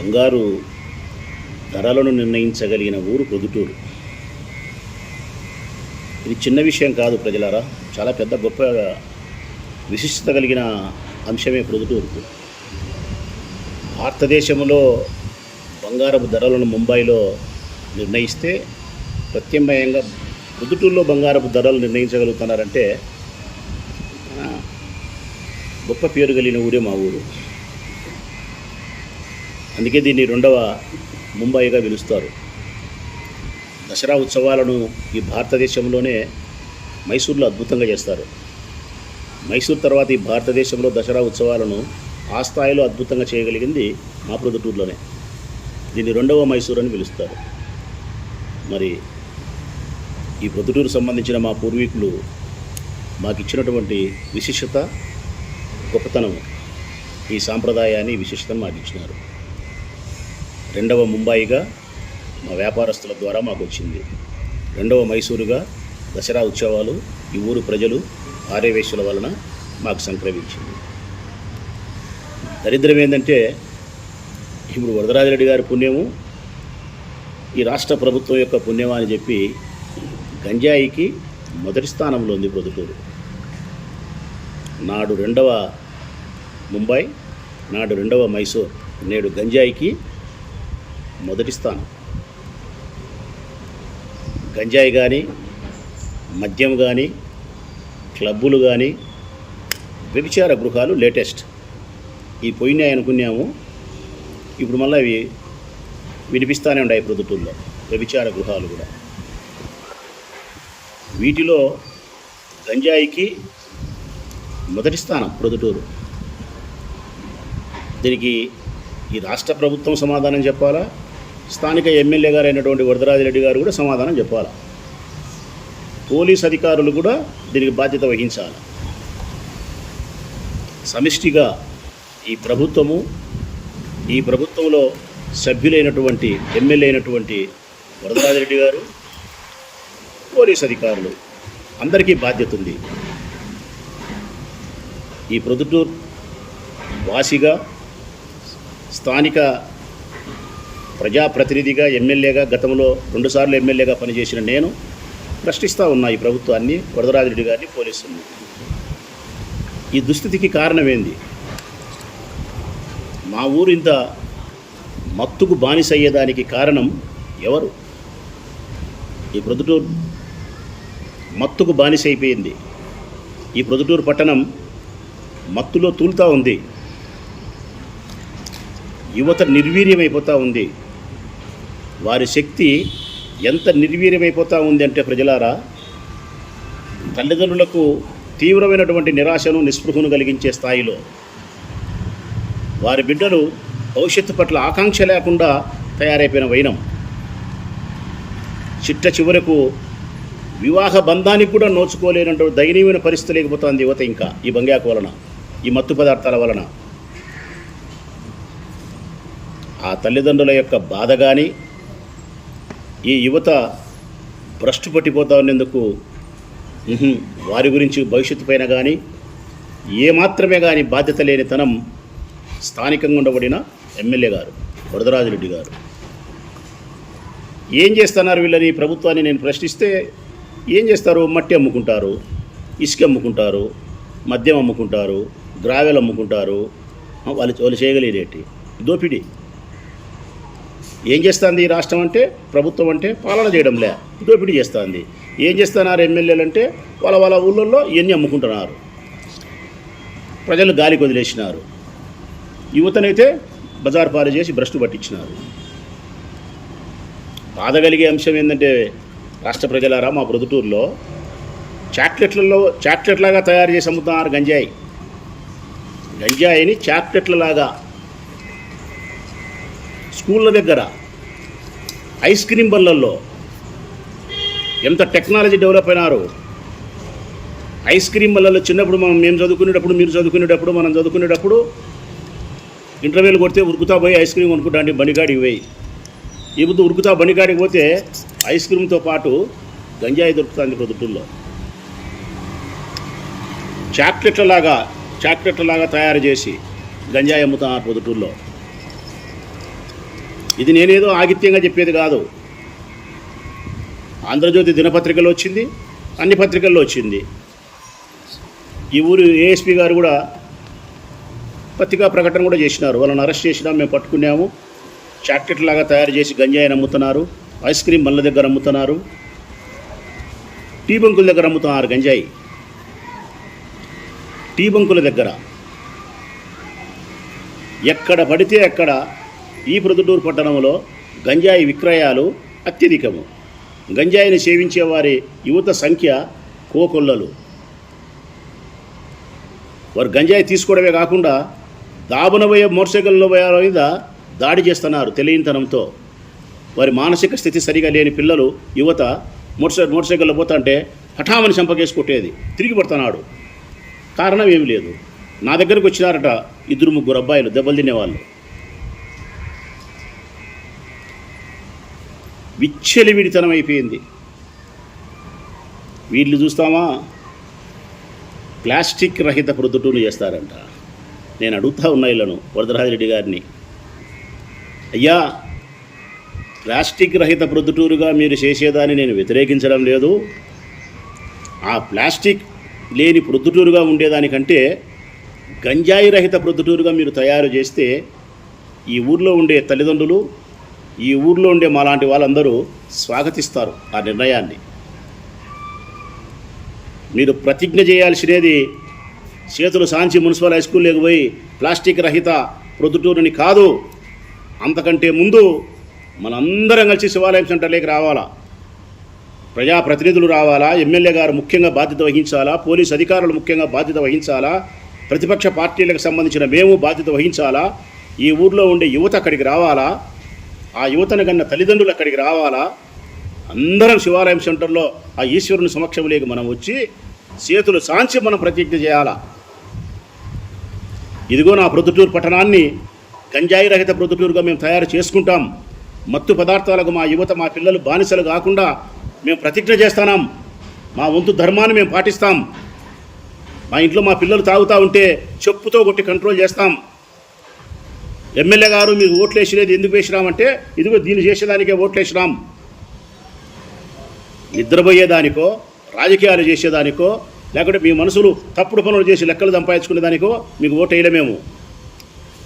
బంగారు ధరలను నిర్ణయించగలిగిన ఊరు ప్రొద్దుటూరు. ఇది చిన్న విషయం కాదు ప్రజలారా, చాలా పెద్ద గొప్ప విశిష్టత కలిగిన అంశమే ప్రొద్దుటూరుకు. భారతదేశంలో బంగారపు ధరలను ముంబైలో నిర్ణయిస్తే ప్రత్యామ్నాయంగా ప్రొద్దుటూరులో బంగారపు ధరలు నిర్ణయించగలుగుతున్నారంటే గొప్ప పేరు కలిగిన ఊరే మా ఊరు. అందుకే దీన్ని రెండవ ముంబైగా పిలుస్తారు. దసరా ఉత్సవాలను ఈ భారతదేశంలోనే మైసూర్లో అద్భుతంగా చేస్తారు. మైసూర్ తర్వాత ఈ భారతదేశంలో దసరా ఉత్సవాలను ఆ స్థాయిలో అద్భుతంగా చేయగలిగింది మా ప్రొద్దుటూరులోనే. దీన్ని రెండవ మైసూర్ అని పిలుస్తారు. మరి ఈ ప్రొద్దుటూరు సంబంధించిన మా పూర్వీకులు మాకు ఇచ్చినటువంటి విశిష్టత, గొప్పతనం, ఈ సాంప్రదాయాన్ని విశిష్టత మాకు ఇచ్చినారు. రెండవ ముంబాయిగా మా వ్యాపారస్తుల ద్వారా మాకు వచ్చింది. రెండవ మైసూరుగా దసరా ఉత్సవాలు ఈ ఊరు ప్రజలు ఆర్యవేశ్యుల వలన మాకు సంక్రమించింది. దరిద్రం ఏంటంటే ఇప్పుడు వరదరాజిరెడ్డి గారి పుణ్యము, ఈ రాష్ట్ర ప్రభుత్వం యొక్క పుణ్యమా అని చెప్పి గంజాయికి మొదటి స్థానంలో ఉంది ప్రొద్దుటూరు. నాడు రెండవ ముంబై, నాడు రెండవ మైసూర్, నేడు గంజాయికి మొదటి స్థానం. గంజాయి కానీ, మద్యం కానీ, క్లబ్బులు కానీ, వ్యభిచార గృహాలు లేటెస్ట్. ఈ పోయినాయి అనుకున్నాము, ఇప్పుడు మళ్ళీ అవి వినిపిస్తూనే ఉన్నాయి ప్రొద్దుటూరులో వ్యభిచార గృహాలు కూడా. వీటిలో గంజాయికి మొదటి స్థానం ప్రొద్దుటూరు. దీనికి ఈ రాష్ట్ర ప్రభుత్వం సమాధానం చెప్పాలా, స్థానిక ఎమ్మెల్యే గారు అయినటువంటి వరదరాజిరెడ్డి గారు కూడా సమాధానం చెప్పాలా, పోలీస్ అధికారులు కూడా దీనికి బాధ్యత వహించాలి. సమిష్టిగా ఈ ప్రభుత్వము, ఈ ప్రభుత్వంలో సభ్యులైనటువంటి ఎమ్మెల్యే అయినటువంటి వరదరాజిరెడ్డి గారు, పోలీస్ అధికారులు అందరికీ బాధ్యత ఉంది. ఈ ప్రొద్దుటూరు వాసిగా, స్థానిక ప్రజాప్రతినిధిగా, ఎమ్మెల్యేగా, గతంలో 2 సార్లు ఎమ్మెల్యేగా పనిచేసిన నేను ప్రశ్నిస్తూ ఉన్నా ఈ ప్రభుత్వాన్ని, వరదరాజిరెడ్డి గారిని, పోలీసుల్ని. ఈ దుస్థితికి కారణం ఏంది? మా ఊరు ఇంత మత్తుకు బానిస అయ్యేదానికి కారణం ఎవరు? ఈ ప్రొద్దుటూరు మత్తుకు బానిస అయిపోయింది. ఈ ప్రొద్దుటూరు పట్టణం మత్తులో తూలుతూ ఉంది. యువత నిర్వీర్యమైపోతూ ఉంది. వారి శక్తి ఎంత నిర్వీర్యమైపోతూ ఉంది అంటే ప్రజలారా, తల్లిదండ్రులకు తీవ్రమైనటువంటి నిరాశను, నిస్పృహను కలిగించే స్థాయిలో వారి బిడ్డలు భవిష్యత్తు పట్ల ఆకాంక్ష లేకుండా తయారైపోయిన వైనం. చిట్ట చివరకు వివాహ బంధానికి కూడా నోచుకోలేనటువంటి దయనీయమైన పరిస్థితి లేకపోతుంది యువత. ఇంకా ఈ బంగాకు వలన, ఈ మత్తు పదార్థాల వలన ఆ తల్లిదండ్రుల యొక్క బాధ కానీ, ఈ యువత భ్రష్టు పట్టిపోతా ఉన్నందుకు వారి గురించి భవిష్యత్తు పైన కానీ ఏమాత్రమే కానీ బాధ్యత లేనితనం స్థానికంగా ఉండబడిన ఎమ్మెల్యే గారు వరదరాజిరెడ్డి గారు. ఏం చేస్తున్నారు వీళ్ళని, ప్రభుత్వాన్ని నేను ప్రశ్నిస్తే ఏం చేస్తారు? మట్టి అమ్ముకుంటారు, ఇసుక అమ్ముకుంటారు, మద్యం అమ్ముకుంటారు, గ్రావెల్ అమ్ముకుంటారు. వాళ్ళు చేయగలిగేటి దోపిడీ. ఏం చేస్తుంది ఈ రాష్ట్రం అంటే, ప్రభుత్వం అంటే పాలన చేయడంలే, దోపిడీ చేస్తుంది. ఏం చేస్తున్నారు ఎమ్మెల్యేలు అంటే, వాళ్ళ ఊళ్ళల్లో ఇవన్నీ అమ్ముకుంటున్నారు, ప్రజలు గాలికి వదిలేసినారు, యువతనైతే బజార్ పాలు చేసి భ్రష్టు పట్టించినారు. బాధ కలిగే అంశం ఏంటంటే రాష్ట్ర ప్రజలారా, మా ప్రొద్దుటూరులో చాక్లెట్లాగా తయారు చేసి అమ్ముతున్నారు గంజాయిని చాక్లెట్లలాగా. స్కూళ్ళ దగ్గర, ఐస్ క్రీమ్ బళ్ళల్లో ఎంత టెక్నాలజీ డెవలప్ అయినారు. ఐస్ క్రీమ్ బళ్ళల్లో చిన్నప్పుడు మేము చదువుకునేటప్పుడు, మీరు చదువుకునేటప్పుడు, మనం చదువుకునేటప్పుడు ఇంటర్వ్యూలు కొడితే ఉరుకుతా పోయి ఐస్ క్రీమ్ కొనుక్కుంటా అంటే బండికాడికి పోయి, ఈ బుద్ధి ఉరుకుతా బండికాడికి పోతే ఐస్ క్రీమ్తో పాటు గంజాయి దొరుకుతుంది ప్రొద్దుటూరులో. చాక్లెట్లలాగా తయారు చేసి గంజాయి అమ్ముతున్నారు ప్రొద్దుటూరులో. ఇది నేనేదో ఆగిత్యంగా చెప్పేది కాదు. ఆంధ్రజ్యోతి దినపత్రికలో వచ్చింది, అన్ని పత్రికల్లో వచ్చింది. ఈ ఊరు ఏఎస్పీ గారు కూడా పత్రికా ప్రకటన కూడా చేసినారు. వాళ్ళని అరెస్ట్ చేసినాం, మేము పట్టుకున్నాము, చాక్లెట్ లాగా తయారు చేసి గంజాయిని అమ్ముతున్నారు, ఐస్ క్రీమ్ బండ్ల దగ్గర అమ్ముతున్నారు, టీ బంకుల దగ్గర అమ్ముతున్నారు గంజాయి. టీ బంకుల దగ్గర ఎక్కడ పడితే అక్కడ ఈ ప్రొద్దుటూరు పట్టణంలో గంజాయి విక్రయాలు అత్యధికము. గంజాయిని సేవించే వారి యువత సంఖ్య కోకొల్లలు. వారు గంజాయి తీసుకోవడమే కాకుండా దాబునబోయే మోటార్సైకిల్లో మీద దాడి చేస్తున్నారు తెలియనితనంతో. వారి మానసిక స్థితి సరిగా లేని పిల్లలు, యువత మోటార్సైకిల్లో పోతుంటే హఠామని చంపకేసుకొట్టేది, తిరిగి పడుతున్నాడు. కారణం ఏమి లేదు. నా దగ్గరకు వచ్చినారట 2-3 అబ్బాయిలు దెబ్బలు తినేవాళ్ళు. విచ్చలివిడితనం అయిపోయింది. వీళ్ళు చూస్తామా ప్లాస్టిక్ రహిత ప్రొద్దుటూరు చేస్తారంట. నేను అడుగుతా ఉన్నా ఇళ్ళను, వరదరాజిరెడ్డి గారిని, అయ్యా ప్లాస్టిక్ రహిత ప్రొద్దుటూరుగా మీరు చేసేదాన్ని నేను వ్యతిరేకించడం లేదు. ఆ ప్లాస్టిక్ లేని ప్రొద్దుటూరుగా ఉండేదానికంటే గంజాయి రహిత ప్రొద్దుటూరుగా మీరు తయారు చేస్తే ఈ ఊర్లో ఉండే తల్లిదండ్రులు, ఈ ఊర్లో ఉండే మాలాంటి వాళ్ళందరూ స్వాగతిస్తారు ఆ నిర్ణయాన్ని. మీరు ప్రతిజ్ఞ చేయాల్సినది చేతులు సాంచి మున్సిపల్ హై స్కూల్లోకి పోయి ప్లాస్టిక్ రహిత ప్రొద్దుటూరుని కాదు, అంతకంటే ముందు మనందరం కలిసి శివాలయం సెంటర్లోకి రావాలా. ప్రజాప్రతినిధులు రావాలా, ఎమ్మెల్యే గారు ముఖ్యంగా బాధ్యత వహించాలా, పోలీసు అధికారులు ముఖ్యంగా బాధ్యత వహించాలా, ప్రతిపక్ష పార్టీలకు సంబంధించిన మేము బాధ్యత వహించాలా, ఈ ఊర్లో ఉండే యువత అక్కడికి రావాలా, ఆ యువతను కన్నా తల్లిదండ్రులు అక్కడికి రావాలా. అందరం శివాలయం సెంటర్లో ఆ ఈశ్వరుని సమక్షంలోకి మనం వచ్చి చేతులు సాంచి మనం ప్రతిజ్ఞ చేయాలా. ఇదిగో నా ప్రొద్దుటూరు పట్టణాన్ని గంజాయి రహిత ప్రొద్దుటూరుగా మేము తయారు చేసుకుంటాం. మత్తు పదార్థాలకు మా యువత, మా పిల్లలు బానిసలు కాకుండా మేము ప్రతిజ్ఞ చేస్తున్నాం. మా వంతు ధర్మాన్ని మేము పాటిస్తాం. మా ఇంట్లో మా పిల్లలు తాగుతూ ఉంటే చెప్పుతో కొట్టి కంట్రోల్ చేస్తాం. ఎమ్మెల్యే గారు మీరు ఓట్లు వేసినది ఎందుకు వేసినామంటే ఇదిగో దీన్ని చేసేదానికే ఓట్లు వేసినాం. నిద్రపోయేదానికో, రాజకీయాలు చేసేదానికో, లేకుంటే మీ మనసులు తప్పుడు పనులు చేసి లెక్కలు సంపాదించుకునేదానికో మీకు ఓటు వేయలేమేమో.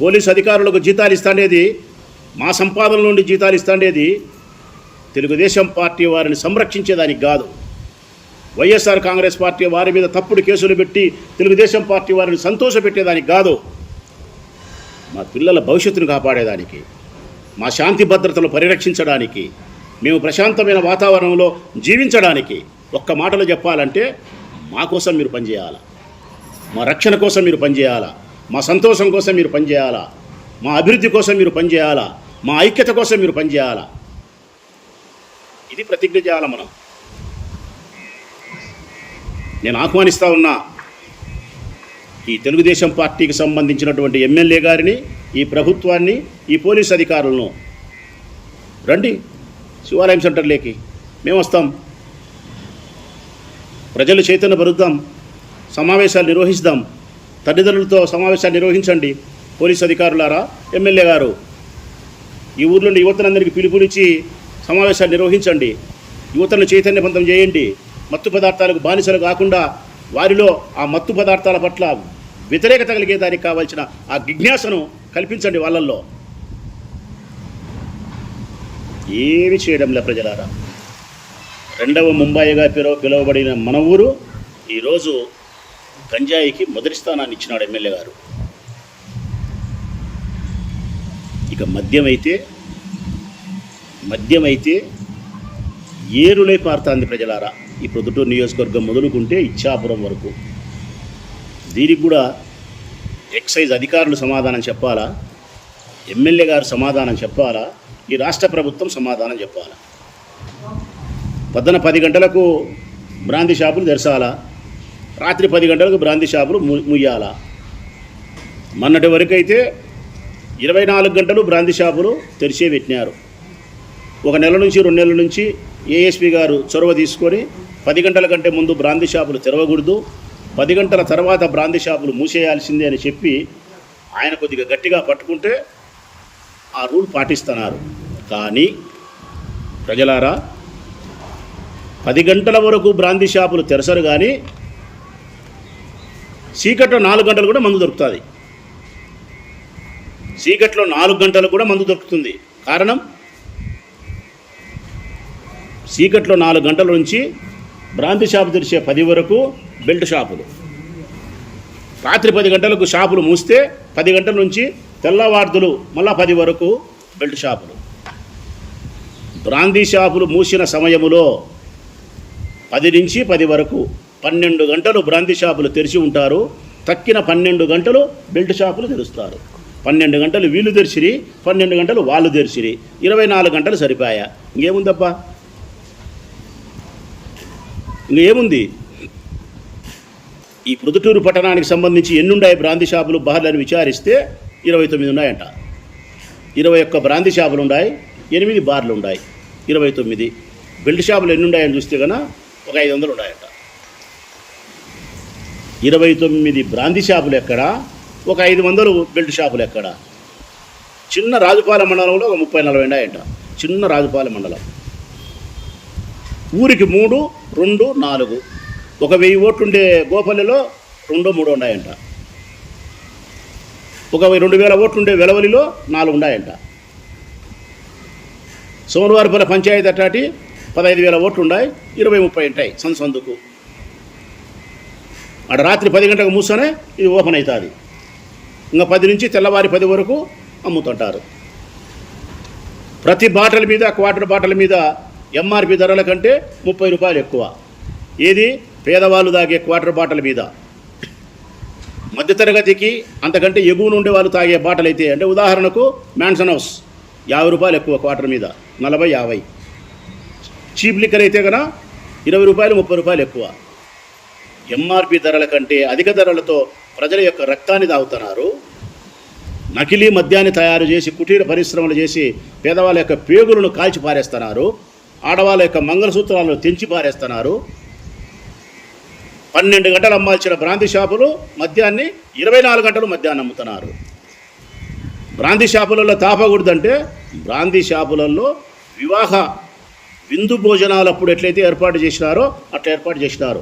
పోలీసు అధికారులకు జీతాలు ఇస్తాండేది, మా సంపాదన నుండి జీతాలు ఇస్తాండేది తెలుగుదేశం పార్టీ వారిని సంరక్షించేదానికి కాదు. వైఎస్ఆర్ కాంగ్రెస్ పార్టీ వారి మీద తప్పుడు కేసులు పెట్టి తెలుగుదేశం పార్టీ వారిని సంతోషపెట్టేదానికి కాదు. మా పిల్లల భవిష్యత్తును కాపాడేదానికి, మా శాంతి భద్రతలు పరిరక్షించడానికి, మేము ప్రశాంతమైన వాతావరణంలో జీవించడానికి. ఒక్క మాటలో చెప్పాలంటే మా కోసం మీరు పనిచేయాలా, మా రక్షణ కోసం మీరు పనిచేయాలా, మా సంతోషం కోసం మీరు పనిచేయాలా, మా అభివృద్ధి కోసం మీరు పనిచేయాలా, మా ఐక్యత కోసం మీరు పనిచేయాలా. ఇది ప్రతిజ్ఞ చేయాలి మనం. నేను ఆహ్వానిస్తూ ఉన్నా ఈ తెలుగుదేశం పార్టీకి సంబంధించినటువంటి ఎమ్మెల్యే గారిని, ఈ ప్రభుత్వాన్ని, ఈ పోలీస్ అధికారులను, రండి శివాలయం సెంటర్లోకి, మేము వస్తాం. ప్రజలు చైతన్యపరుద్దాం, సమావేశాలు నిర్వహిస్తాం. తల్లిదండ్రులతో సమావేశాలు నిర్వహించండి. పోలీస్ అధికారులారా, ఎమ్మెల్యే గారు ఈ ఊర్లోని యువతనందరికీ పిలుపునిచ్చి సమావేశాలు నిర్వహించండి. యువతను చైతన్యవంతం చేయండి. మత్తు పదార్థాలకు బానిసలు కాకుండా వారిలో ఆ మత్తు పదార్థాల పట్ల వ్యతిరేకత కలిగేదానికి కావాల్సిన ఆ జిజ్ఞాసను కల్పించండి వాళ్ళల్లో. ఏమి చేయడంలే ప్రజలారా. రెండవ ముంబాయిగా పిలువబడిన మన ఊరు ఈరోజు గంజాయికి మొదటి స్థానాన్ని ఇచ్చినాడు ఎమ్మెల్యే గారు. ఇక మద్యం అయితే ఏరులై పారుతుంది ప్రజలారా. ఈ ప్రొద్దుటూరు నియోజకవర్గం మొదలుకుంటే ఇచ్చాపురం వరకు. దీనికి కూడా ఎక్సైజ్ అధికారులు సమాధానం చెప్పాలా, ఎమ్మెల్యే గారు సమాధానం చెప్పాలా, ఈ రాష్ట్ర ప్రభుత్వం సమాధానం చెప్పాలా. పొద్దున 10 గంటలకు బ్రాందీ షాపులు తెరచాలా, రాత్రి 10 గంటలకు బ్రాందీ షాపులు ముయ్యాలా. మొన్నటి వరకు అయితే 24 గంటలు బ్రాందీ షాపులు తెరిచే పెట్టినారు. 1 నెల నుంచి 2 నెలల నుంచి ఏఎస్పీ గారు చొరవ తీసుకొని 10 గంటల కంటే ముందు బ్రాందీ షాపులు తెరవకూడదు, 10 గంటల తర్వాత బ్రాందీ షాపులు మూసేయాల్సిందే అని చెప్పి ఆయన కొద్దిగా గట్టిగా పట్టుకుంటే ఆ రూల్ పాటిస్తున్నారు. కానీ ప్రజలారా, 10 గంటల వరకు బ్రాందీ షాపులు తెరసరు, కానీ చీకట్లో 4 గంటలు కూడా మందు దొరుకుతుంది. చీకట్లో 4 గంటలు కూడా మందు దొరుకుతుంది. కారణం, చీకట్లో 4 గంటల నుంచి బ్రాందీ షాపు తెరిచే 10 వరకు బెల్ట్ షాపులు, రాత్రి 10 గంటలకు షాపులు మూస్తే 10 గంటల నుంచి తెల్లవార్దులు మళ్ళా 10 వరకు బెల్ట్ షాపులు. బ్రాందీ షాపులు మూసిన సమయములో 10 నుంచి 10 వరకు 12 గంటలు బ్రాందీ షాపులు తెరిచి ఉంటారు. తక్కిన 12 గంటలు బెల్ట్ షాపులు తెరుస్తారు. 12 గంటలు వీళ్ళు తెరిచిరి, 12 గంటలు వాళ్ళు తెరిచిరి, 24 గంటలు సరిపోయా. ఇంకేముందబ్బా, ఇంకేముంది? ఈ ప్రొద్దుటూరు పట్టణానికి సంబంధించి ఎన్నున్నాయి బ్రాందీ షాపులు బార్లని విచారిస్తే 29 ఉన్నాయంట. 21 బ్రాందీ షాపులు ఉన్నాయి, 8 బార్లు ఉన్నాయి, 29. బెల్ట్ షాపులు ఎన్ని ఉన్నాయని చూస్తే కన్నా ఒక 500 ఉన్నాయంట. 29 బ్రాందీ షాపులు ఎక్కడ, ఒక 500 బెల్ట్ షాపులు ఎక్కడ? చిన్న రాజుపాలెం మండలంలో ఒక 30-40 ఉన్నాయంట. చిన్న రాజుపాలెం మండలం, ఊరికి 3, 2, 4, ఒక 1000 ఓట్లుండే గోపల్లిలో 2-3 ఉన్నాయంట. ఒక 2000 ఓట్లుండే వెలవలిలో 4 ఉన్నాయంట. సోమవారపల్లి పంచాయతీ అట్టాటి 15,000 ఓట్లు ఉన్నాయి, 20-30 ఉంటాయి సందుకు. అక్కడ రాత్రి 10 గంటలకు మూస్తేనే ఇది ఓపెన్ అవుతుంది. ఇంకా 10 నుంచి తెల్లవారి 10 వరకు అమ్ముతుంటారు. ప్రతి బాటల మీద, క్వార్టర్ బాటల మీద ఎంఆర్పి ధరల కంటే 30 రూపాయలు ఎక్కువ. ఏది? పేదవాళ్ళు తాగే క్వార్టర్ బాటల మీద. మధ్యతరగతికి అంతకంటే ఎగువన ఉండే వాళ్ళు తాగే బాటలు అయితే, అంటే ఉదాహరణకు మ్యాన్సన్ హౌస్ 50 రూపాయలు ఎక్కువ క్వార్టర్ మీద, 40-50. చీప్ లిక్కర్ అయితే కన్నా 20 రూపాయలు 30 రూపాయలు ఎక్కువ. ఎంఆర్పి ధరల కంటే అధిక ధరలతో ప్రజల యొక్క రక్తాన్ని తాగుతున్నారు. నకిలీ మద్యాన్ని తయారు చేసి కుటీర పరిశ్రమలు చేసి పేదవాళ్ళ యొక్క పేగులను కాల్చి పారేస్తున్నారు. ఆడవాళ్ళ యొక్క మంగళసూత్రాలను తెంచి పారేస్తున్నారు. 12 గంటలు అమ్మాల్సిన బ్రాందీ షాపులు మద్యాన్ని 24 గంటలు మద్యాన్ని అమ్ముతున్నారు. బ్రాందీ షాపులలో తాపకూడదంటే, బ్రాందీ షాపులలో వివాహ విందు భోజనాలు అప్పుడు ఎట్లయితే ఏర్పాటు చేసినారో అట్లా ఏర్పాటు చేసినారు.